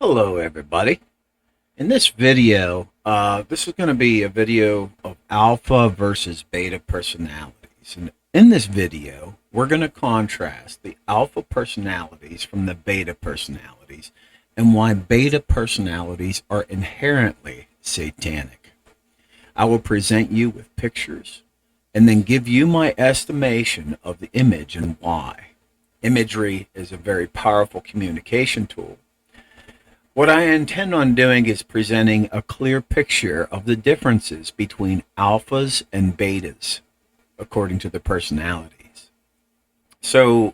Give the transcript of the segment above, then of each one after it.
Hello, everybody. In this video, this is going to be a video of alpha versus beta personalities. And in this video, we're going to contrast the alpha personalities from the beta personalities and why beta personalities are inherently satanic. I will present you with pictures and then give you my estimation of the image and why. Imagery is a very powerful communication tool. What I intend on doing is presenting a clear picture of the differences between alphas and betas, according to the personalities. So,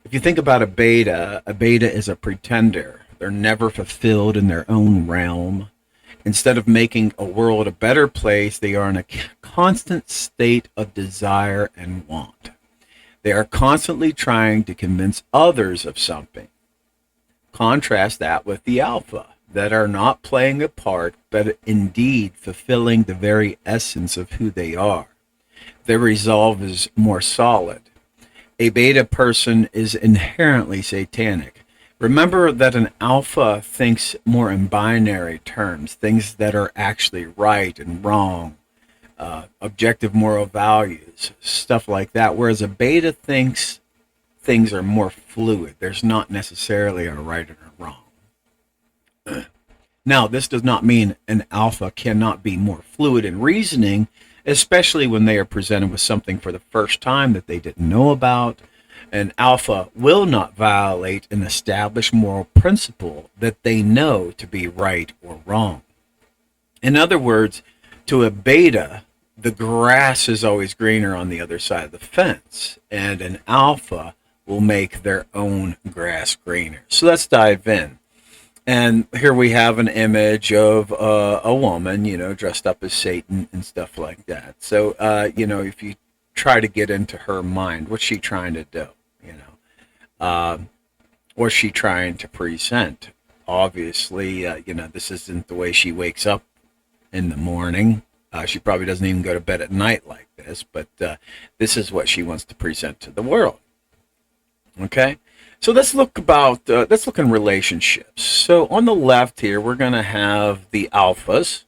if you think about a beta is a pretender. They're never fulfilled in their own realm. Instead of making a world a better place, they are in a constant state of desire and want. They are constantly trying to convince others of something. Contrast that with the alpha, that are not playing a part, but indeed fulfilling the very essence of who they are. Their resolve is more solid. A beta person is inherently satanic. Remember that an alpha thinks more in binary terms, things that are actually right and wrong, objective moral values, stuff like that, whereas a beta thinks things are more fluid. There's not necessarily a right and a wrong. Now, this does not mean an alpha cannot be more fluid in reasoning, especially when they are presented with something for the first time that they didn't know about. An alpha will not violate an established moral principle that they know to be right or wrong. In other words, to a beta, the grass is always greener on the other side of the fence, and an alpha will make their own grass greener. So let's dive in. And here we have an image of a woman, dressed up as Satan and stuff like that. So, if you try to get into her mind, what's she trying to do? What's she trying to present? Obviously, this isn't the way she wakes up in the morning. She probably doesn't even go to bed at night like this, but this is what she wants to present to the world. Okay, so let's look in relationships. So on the left here, we're going to have the alphas,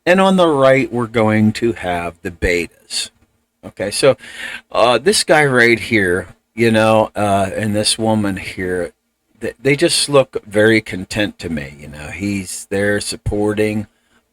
and on the right, we're going to have the betas. Okay, so this guy right here, and this woman here, they just look very content to me. He's there supporting,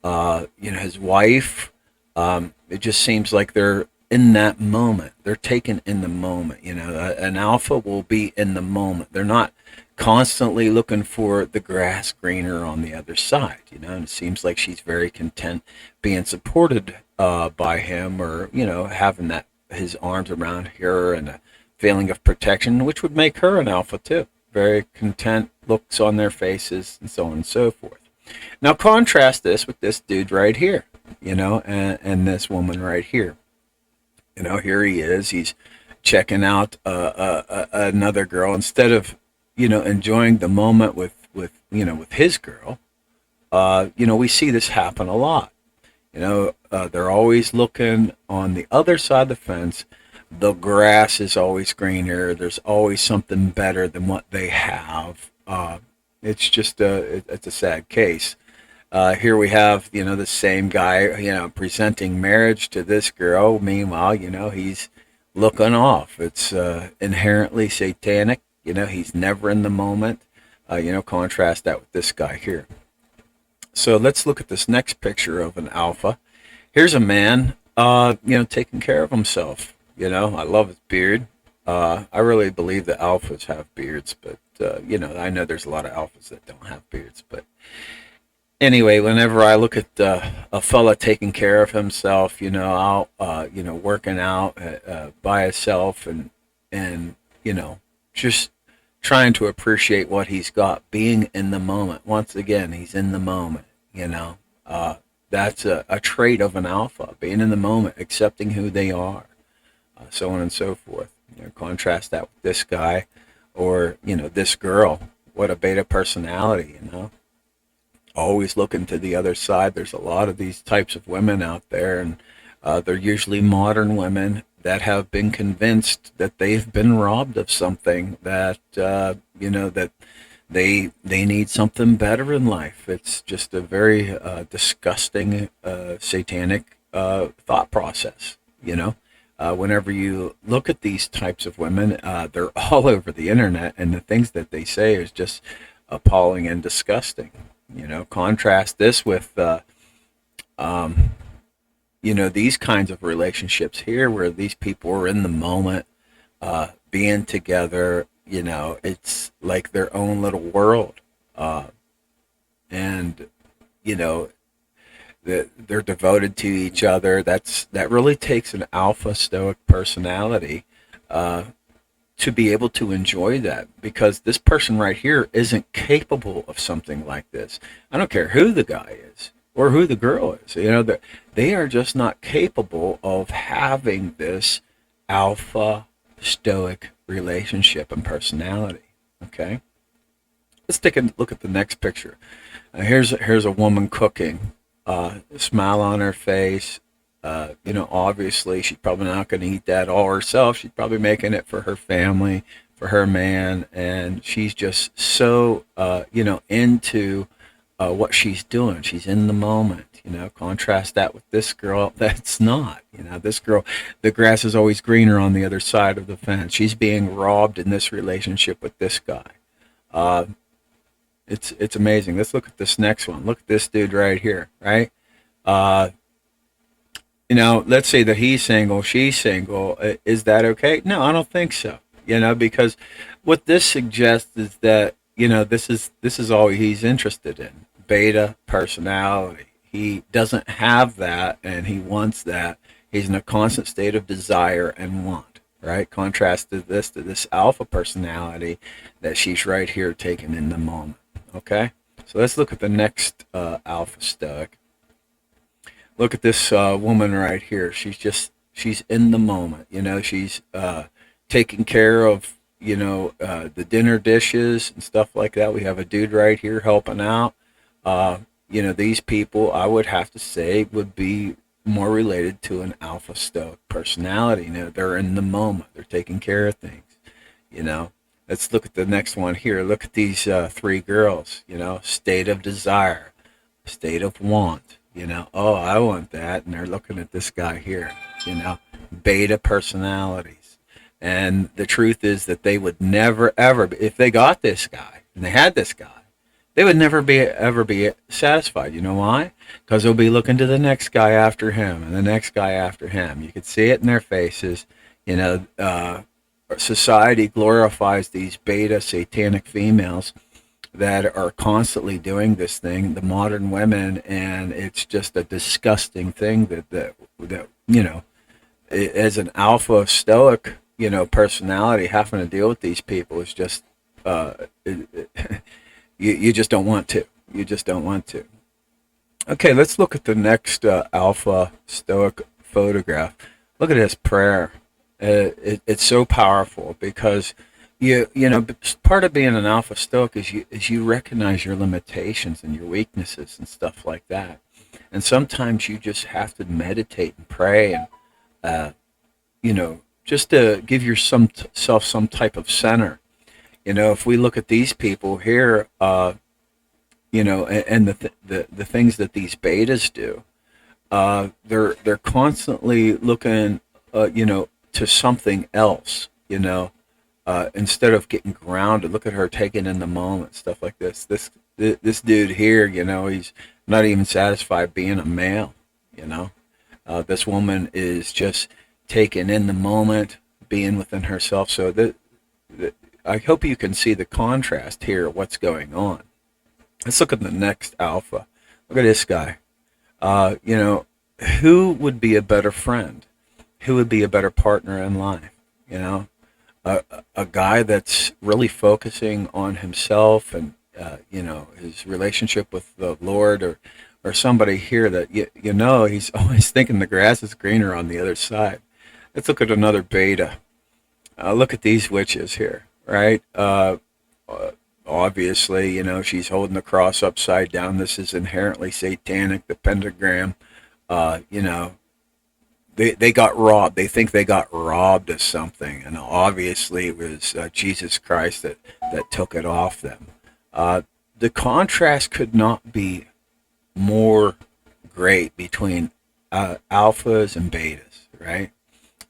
his wife. It just seems like they're in that moment. They're taken in the moment. An alpha will be in the moment. They're not constantly looking for the grass greener on the other side. And it seems like she's very content being supported by him, or having that his arms around her and a feeling of protection, which would make her an alpha too. Very content looks on their faces, and so on and so forth. Now contrast this with this dude right here, and this woman right here. Here he is. He's checking out another girl instead of, enjoying the moment with his girl. We see this happen a lot. They're always looking on the other side of the fence. The grass is always greener. There's always something better than what they have. It's just it's a sad case. Here we have, the same guy, presenting marriage to this girl. Meanwhile, he's looking off. It's inherently satanic. He's never in the moment. Contrast that with this guy here. So let's look at this next picture of an alpha. Here's a man, taking care of himself. I love his beard. I really believe that alphas have beards, but, I know there's a lot of alphas that don't have beards, but anyway, whenever I look at a fella taking care of himself, out, working out by himself, and just trying to appreciate what he's got, being in the moment. Once again, he's in the moment. That's a trait of an alpha, being in the moment, accepting who they are, so on and so forth. Contrast that with this guy, or this girl. What a beta personality, always looking to the other side. There's a lot of these types of women out there, and they're usually modern women that have been convinced that they've been robbed of something, that that They need something better in life. It's just a very disgusting satanic thought process. Whenever you look at these types of women, they're all over the internet, and the things that they say is just appalling and disgusting. Contrast this with these kinds of relationships here, where these people are in the moment, being together. It's like their own little world, and you know they're devoted to each other. That really takes an alpha stoic personality to be able to enjoy that, because this person right here isn't capable of something like this. I don't care who the guy is or who the girl is. They are just not capable of having this alpha stoic relationship and personality. Okay, let's take a look at the next picture. Here's a woman cooking, smile on her face. Obviously she's probably not going to eat that all herself. She's probably making it for her family, for her man, and she's just so into what she's doing. She's in the moment. Contrast that with this girl. That's not. This girl, the grass is always greener on the other side of the fence. She's being robbed in this relationship with this guy. It's amazing. Let's look at this next one. Look at this dude right here, right? Let's say that he's single, she's single. Is that okay? No, I don't think so. Because what this suggests is that this is all he's interested in. Beta personality. He doesn't have that, and he wants that. He's in a constant state of desire and want. Right? Contrast to this alpha personality that she's right here taking in the moment. Okay, so let's look at the next alpha stoic. Look at this woman right here. She's in the moment. She's taking care of the dinner dishes and stuff like that. We have a dude right here helping out. These people, I would have to say, would be more related to an alpha stoic personality. They're in the moment. They're taking care of things. Let's look at the next one here. Look at these three girls. State of desire, state of want. Oh, I want that. And they're looking at this guy here. Beta personalities. And the truth is that they would never, ever, if they got this guy and they had this guy, they would never ever be satisfied. You know why? Because they'll be looking to the next guy after him and the next guy after him. You could see it in their faces. Society glorifies these beta satanic females that are constantly doing this thing, the modern women, and it's just a disgusting thing that as an alpha stoic personality, having to deal with these people is just you just don't want to. You just don't want to. Okay, let's look at the next alpha stoic photograph. Look at this prayer. It's so powerful because part of being an alpha stoic is you recognize your limitations and your weaknesses and stuff like that. And sometimes you just have to meditate and pray and just to give yourself some type of center. If we look at these people here, and the things that these betas do, they're constantly looking, to something else, instead of getting grounded. Look at her taking in the moment, stuff like this. This dude here, he's not even satisfied being a male. This woman is just taking in the moment, being within herself. So I hope you can see the contrast here of what's going on. Let's look at the next alpha. Look at this guy. Who would be a better friend? Who would be a better partner in life? A guy that's really focusing on himself and his relationship with the Lord, or somebody here that he's always thinking the grass is greener on the other side. Let's look at another beta. Look at these witches here, right? Obviously, she's holding the cross upside down. This is inherently satanic. The pentagram, they got robbed. They think they got robbed of something, and obviously it was Jesus Christ that took it off them. The contrast could not be more great between alphas and betas, right?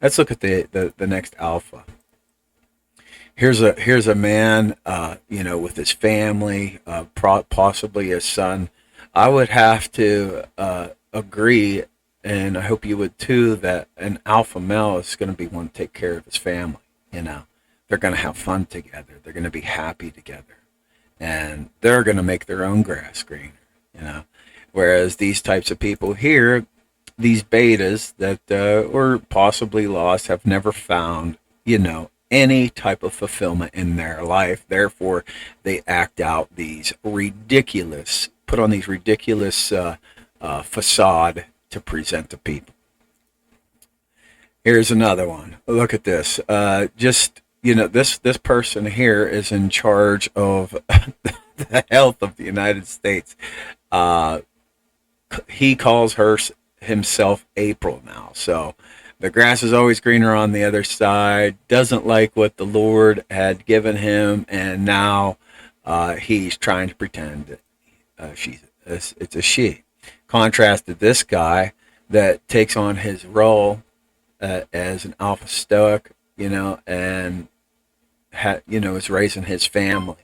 Let's look at the next alpha. Here's a man, with his family, possibly his son. I would have to agree, and I hope you would too, that an alpha male is going to be one to take care of his family. They're going to have fun together. They're going to be happy together, and they're going to make their own grass greener. Whereas these types of people here, these betas that were possibly lost, have never found, any type of fulfillment in their life. Therefore, they act out put on these ridiculous facade to present to people. Here's another one. Look at this. This person here is in charge of the health of the United States. He calls himself April now. So the grass is always greener on the other side. Doesn't like what the Lord had given him, and now he's trying to pretend that it's a she. Contrasted this guy that takes on his role as an alpha stoic, and is raising his family,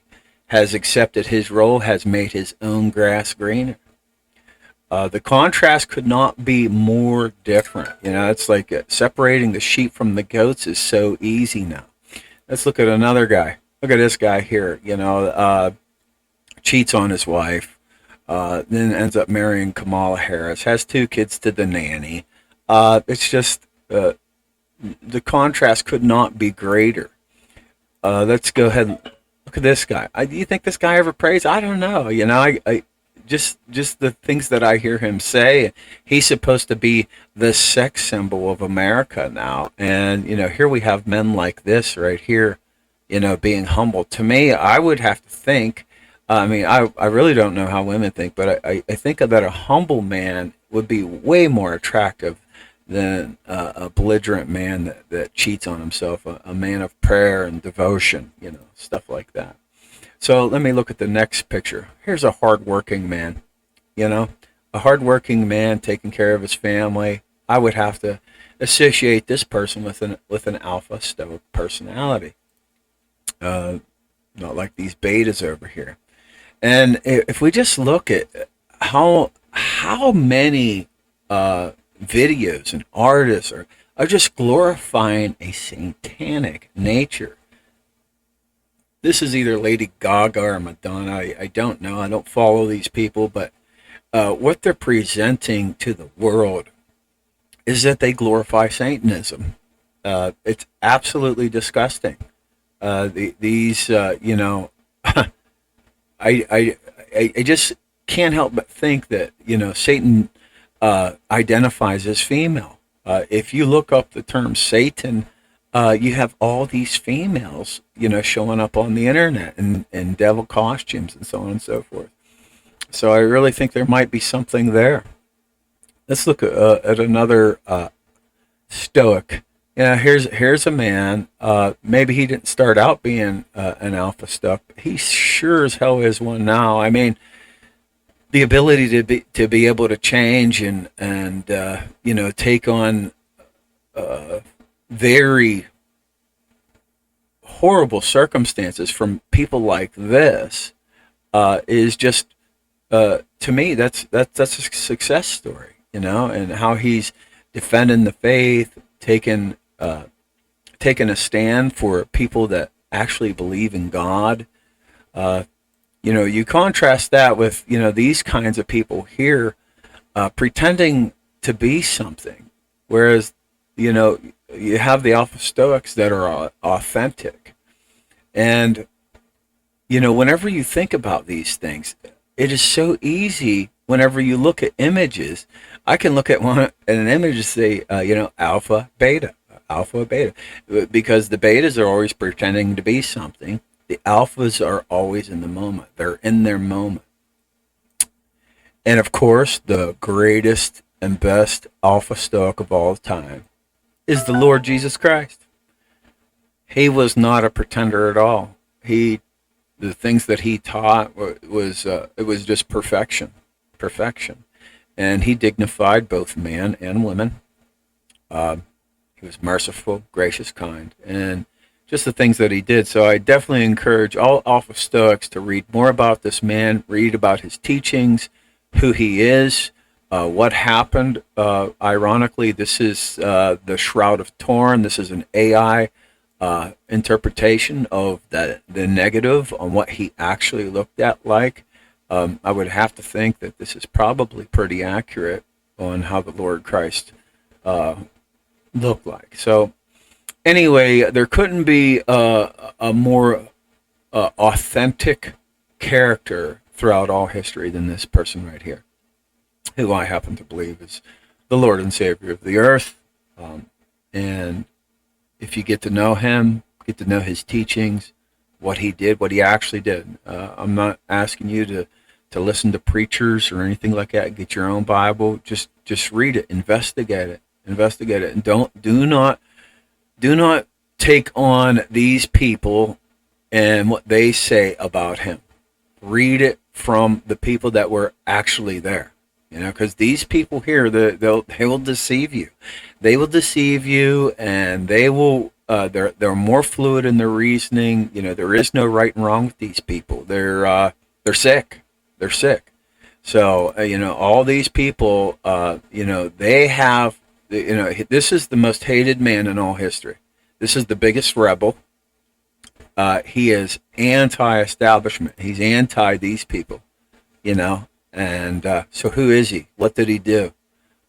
has accepted his role, has made his own grass greener. The contrast could not be more different. It's like separating the sheep from the goats is so easy now. Let's look at another guy. Look at this guy here. Cheats on his wife, then ends up marrying Kamala Harris, has 2 kids to the nanny. It's just the contrast could not be greater. Let's go ahead and look at this guy. Do you think this guy ever prays? I don't know. I just the things that I hear him say. He's supposed to be the sex symbol of America now, and here we have men like this right here, being humble. To me, I would have to think. I really don't know how women think, but I think that a humble man would be way more attractive than a belligerent man that cheats on himself, a man of prayer and devotion, stuff like that. So let me look at the next picture. Here's a hardworking man, a hardworking man taking care of his family. I would have to associate this person with an alpha stoic personality, not like these betas over here. And if we just look at how many videos and artists are just glorifying a satanic nature. This is either Lady Gaga or Madonna. I don't know. I don't follow these people, but what they're presenting to the world is that they glorify Satanism. It's absolutely disgusting. These, I just can't help but think that Satan identifies as female. If you look up the term Satan, you have all these females, showing up on the internet in devil costumes and so on and so forth. So I really think there might be something there. Let's look at another stoic. Here's a man. Maybe he didn't start out being an alpha stoic. He sure as hell is one now. I mean, the ability to be able to change and take on very horrible circumstances from people like this is just to me that's a success story, and how he's defending the faith, taking a stand for people that actually believe in God. You contrast that with these kinds of people here pretending to be something, whereas you have the alpha stoics that are authentic. And whenever you think about these things, it is so easy. Whenever you look at images, I can look at an image and say alpha beta, because the betas are always pretending to be something. The alphas are always in the moment. They're in their moment. And of course, the greatest and best alpha stoic of all time is the Lord Jesus Christ. He was not a pretender at all. He the things that he taught was it was just perfection, perfection, and he dignified both man and women. He was merciful, gracious, kind, and just the things that he did. So I definitely encourage all Alpha Stoics to read more about this man, read about his teachings, who he is, what happened. Ironically, this is the Shroud of Turin. This is an AI interpretation of the negative on what he actually looked at like. I would have to think that this is probably pretty accurate on how the Lord Christ looked like. So anyway, there couldn't be a more authentic character throughout all history than this person right here, who I happen to believe is the Lord and Savior of the earth. And if you get to know him, get to know his teachings, what he did, what he actually did. I'm not asking you to listen to preachers or anything like that. Get your own Bible. Just read it, investigate it, and do not take on these people and what they say about him. Read it from the people that were actually there. Because these people here, they will deceive you. They will deceive you, and they will. They're more fluid in their reasoning. There is no right and wrong with these people. They're sick. They're sick. So all these people, they have. This is the most hated man in all history. This is the biggest rebel. He is anti-establishment. He's anti these people. And so who is he? What did he do?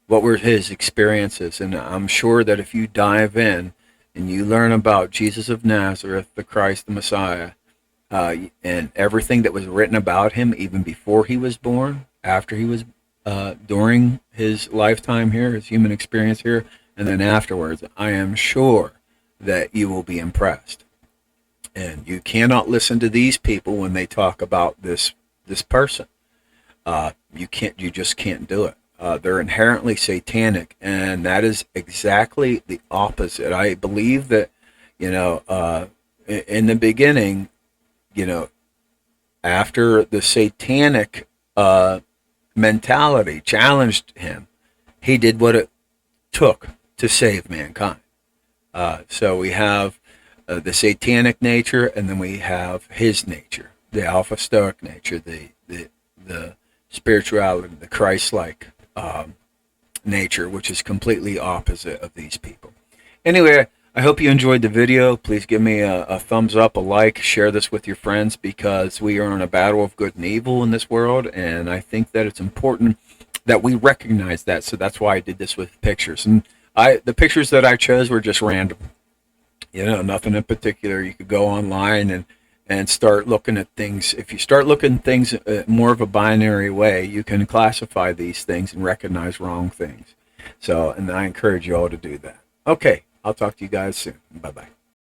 What were his experiences? And I'm sure that if you dive in and you learn about Jesus of Nazareth, the Christ, the Messiah, and everything that was written about him, even before he was born, after he was, during his lifetime here, his human experience here, and then afterwards, I am sure that you will be impressed. And you cannot listen to these people when they talk about this person. You just can't do it. They're inherently satanic, and that is exactly the opposite. I believe that, in the beginning, after the satanic mentality challenged him, he did what it took to save mankind. So we have the satanic nature, and then we have his nature, the Alpha Stoic nature, the spirituality, the Christ-like nature, which is completely opposite of these people. Anyway, I hope you enjoyed the video. Please give me a thumbs up, a like, share this with your friends, because we are in a battle of good and evil in this world, and I think that it's important that we recognize that. So that's why I did this with pictures. And the pictures that I chose were just random. Nothing in particular. You could go online and start looking at things. If you start looking at things more of a binary way, you can classify these things and recognize wrong things. So, and I encourage you all to do that. Okay, I'll talk to you guys soon. Bye-bye.